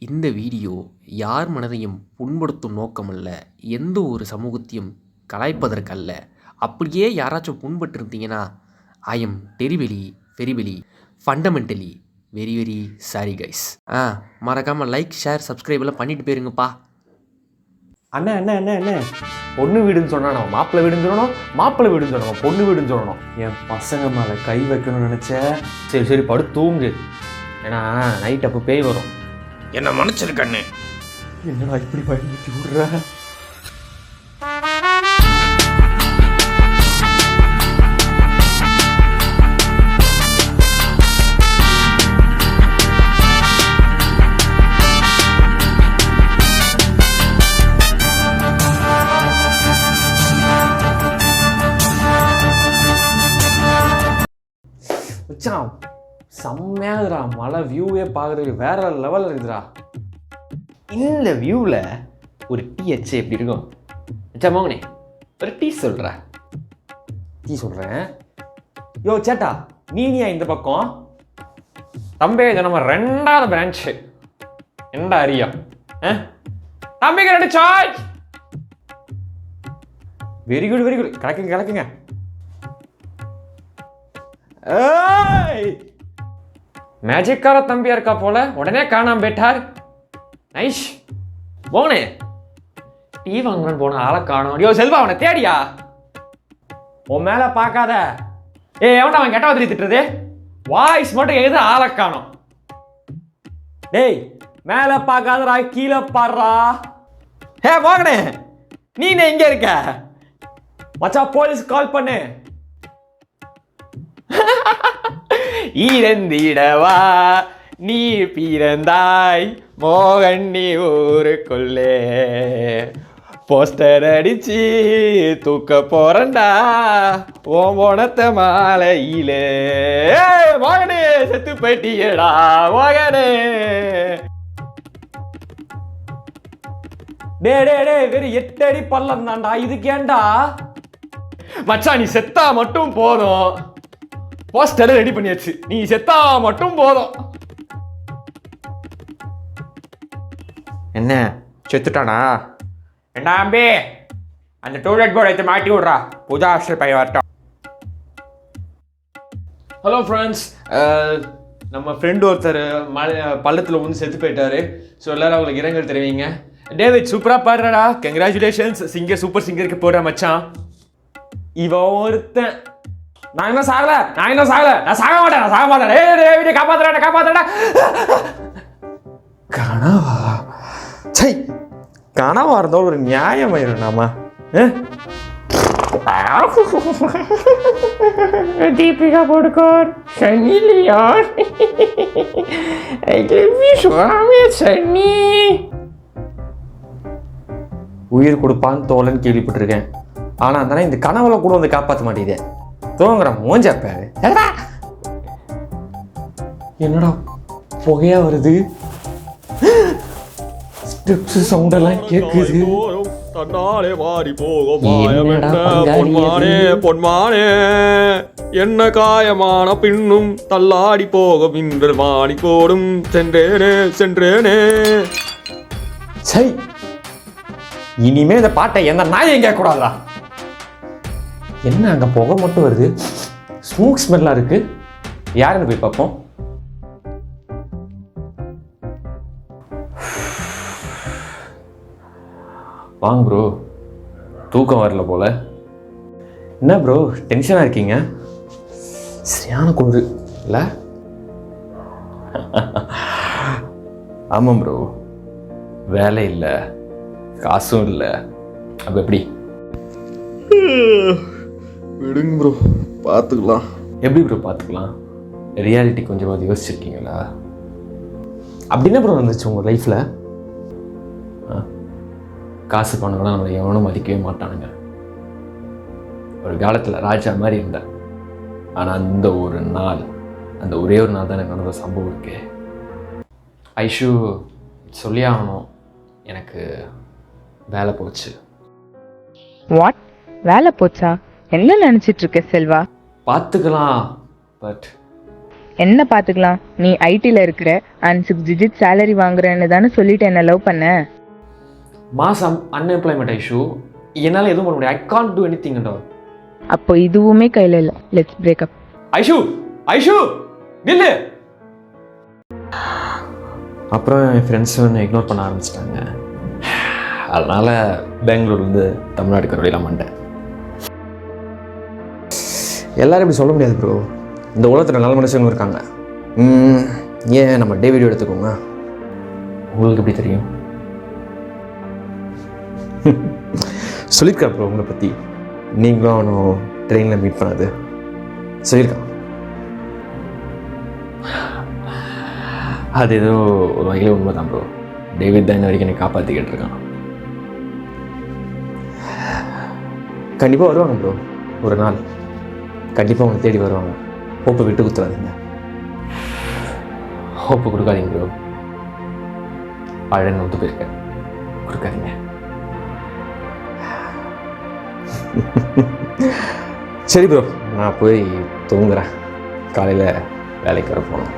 இந்த வீடியோ யார் மனதையும் புண்படுத்தும் நோக்கமல்ல, எந்த ஒரு சமூகத்தையும் கலாய்ப்பதற்கல்ல. அப்படியே யாராச்சும் புண்பட்டிருந்தீங்கன்னா, I am very fundamentally very sorry guys. மறக்காமல் லைக், ஷேர், சப்ஸ்கிரைப் எல்லாம் பண்ணிட்டு போயிருங்கப்பா. அண்ணா அண்ணா அண்ணா அண்ணா பொண்ணு வீடுன்னு சொன்னா நம்ம மாப்பிள்ளை வீடுன்னு சொல்லணும், மாப்பிள்ளை வீடுன்னு சொல்லணும், பொண்ணு வீடுன்னு சொல்லணும். என் பசங்க மேலே கை வைக்கணும்னு நினச்சேன். சரி படுத்து தூங்கு, ஏன்னா நைட் அப்போ பேய் வரும். என்ன மன்னிச்சிருக்கண்ணு. என்னடா இப்படி பயன்படுத்தி விடுற? செம்மையாகுதுடா, மலை வியூவே பார்க்குறதுக்கு வேற லெவலில் இருக்குதுடா. இந்த வியூவில் ஒரு டீ அச்சு எப்படி இருக்கும்? அச்சா மோகனே, ஒரு டீ சொல்கிறேன். யோ சேட்டா, நீனியா இந்த பக்கம்? தம்பி, இது நம்ம 2வது பிரான்ச்சு. என்னடா அறியா? தம்பிக்கு 2 சார்ஜ். வெரி குட் கலக்குங்க. மேஜிக்கார தம்பியா இருக்கா போல, உடனே காணாம போயிட்டார். நைஸ். போனே டீ வாங்கணும்னு போன ஆளை காணோம். யோ செல்வா, அவனை தேடியா? உன் மேல பார்க்காத. எவன்டா அவன் கெட்ட வந்து திட்டுறது? வாய்ஸ் மட்டும் எழுது, ஆளை காணோம். டேய், மேல பார்க்காதடா, கீழே பாடுறா. மோகனே, நீ எங்க இருக்க? மச்சா, போலீஸ் கால் பண்ணு. ஈரந்திடவா நீ பிறந்தாய் மோகன், நீ ஊருக்குள்ளே போஸ்டர் அடிச்சு தூக்க போறண்டா ஓ போனத்த மாலையிலே. மோகனே, செத்து போயிட்டியடா மோகனே. டே வெறும் 8 அடி பள்ளம் தான்டா, இதுக்கேண்டா? மச்சா, நீ செத்தா மட்டும் போதும். போஸ்டர் ரெடி பண்ணியாச்சு, நீ செத்தா மட்டும் போதும். என்ன செத்துட்டானா? என்ன அம்பி, அந்த டூலெட் போர்டு எடுத்து மாட்டி விட்றா, புது ஹாஸ்டல் பையன் வரட்டும். ஹலோ ஃப்ரெண்ட்ஸ், நம்ம ஃப்ரெண்டு ஒருத்தர் பள்ளத்தில் வந்து செத்து போயிட்டாரு. ஸோ எல்லாரும் அவங்களுக்கு இரங்கல் தெரிவிங்க. டேவிட், சூப்பராக பாடுறாடா, கங்க்ராச்சுலேஷன்ஸ். சூப்பர் சிங்கருக்கு போடுற மச்சான். இவன் ஒருத்தன். நான் இன்னும் சாகல, நான் சாக மாட்டேன். காப்பாத்துறா. கனவா? சை, கனவா இருந்தாலும் ஒரு நியாயம் ஆயிரும். நாம தீபிகா படுகோர், சன்னி லியோன், சன்னி உயிர் கொடுப்பான்னு தோழன் கேள்விப்பட்டிருக்கேன். ஆனா தானே இந்த கனவுல கூட வந்து காப்பாற்ற மாட்டேங்குதே. தூங்குற மூஞ்சப்பாரு. என்னடா புகையா வருது? ஸ்டெப்ஸ் சவுண்ட் எல்லாம் கேக்குது. தன்னாலே மாறி போகும் பொன்மானே, என்ன காயமான பின்னும் தள்ளாடி போகும் இன்று மாடி போடும் சென்றேனே. சை, இனிமே இந்த பாட்டை எந்த நாயும் கேட்க கூடாதா? என்ன அங்க புகை மட்டும் வருது, ஸ்மோக் ஸ்மெல்லா இருக்கு. யாருன்னு போய் பார்ப்போம். வாங்க ப்ரோ, தூக்கம் வரல போல. என்ன ப்ரோ டென்ஷனா இருக்கீங்க? சரியான குளிர் இல்ல? ஆமாம் ப்ரோ, வேலை இல்லை, காசும் இல்லை. அப்ப எப்படி? விடுங்க ப்ரோ, பார்த்துக்கலாம். எப்படி ப்ரோ பார்த்துக்கலாம்? ரியாலிட்டி கொஞ்சமாவது யோசிச்சிருக்கீங்களா? அப்படின்னா ப்ரோ வந்துச்சு உங்கள் லைஃப்பில்? காசு பணம்லாம் நம்மளை எவனும் மதிக்கவே மாட்டானுங்க. ஒரு காலத்தில் ராஜா மாதிரி இருந்தேன். ஆனால் அந்த ஒரே ஒரு நாள் தான் எனக்கு நடந்த சம்பவம் இருக்கு. ஐஷு, சொல்லி ஆகணும், எனக்கு வேலை போச்சு. வாட்? வேலை போச்சா? என்ன நினைச்சிட்டு இருக்க செல்வா? பார்த்துக்கலாம், பட் என்ன பார்த்துக்கலாம், நீ ஐடியில் இருக்கிற அண்ட் 6 digit சேலரி வாங்குறேன்னு தானே சொல்லிட்டு என்ன லவ் பண்ண. மாதம் அன்எம்ப்ளாய்மெண்ட் இஷ்யூ, என்னால் எதுவும் பண்ண முடியாது. I can't do any thing. அப்போ இதுவுமே கையில் இல்லை. Let's breakup. ஐஷு ஐஷு நில்லு. அப்புறம் என் ஃப்ரெண்ட்ஸ் என்னை இக்னோர் பண்ண ஆரம்பிச்சிட்டாங்க. அதனால் பெங்களூர்லேருந்து தமிழ்நாட்டுக்கு வரையிலாம் மாட்டேன். எல்லாரும் இப்படி சொல்ல முடியாது ப்ரோ. இந்த உலகத்தில் நல்ல மனுஷங்க இருக்காங்க. ஏன் நம்ம டேவிட் எடுத்துக்கோங்க. உங்களுக்கு எப்படி தெரியும்? சொல்லியிருக்கா ப்ரோ உங்களை பற்றி. நீங்களும் அவனும் ட்ரெயினில் மீட் பண்ணது சொல்லியிருக்கான். அது ஏதோ ஒரு வகையில் உண்மை தான் ப்ரோ. டேவிட் தான் இன்ன வரைக்கும் என்னை காப்பாற்றிக்கிட்டு இருக்கான். கண்டிப்பாக வருவாங்க ப்ரோ. ஒரு நாள் கண்டிப்பாக அவங்களை தேடி வருவாங்க. ஹோப்பை விட்டு குத்துறாதீங்க. ஹோப்பு கொடுக்காதீங்க ப்ரோ. ஆல்ரெடி ஒத்து போயிருக்கேன். கொடுக்காதீங்க. சரி ப்ரோ, நான் போய் தூங்குறேன். காலையில் வேலைக்கு வர போகணும்.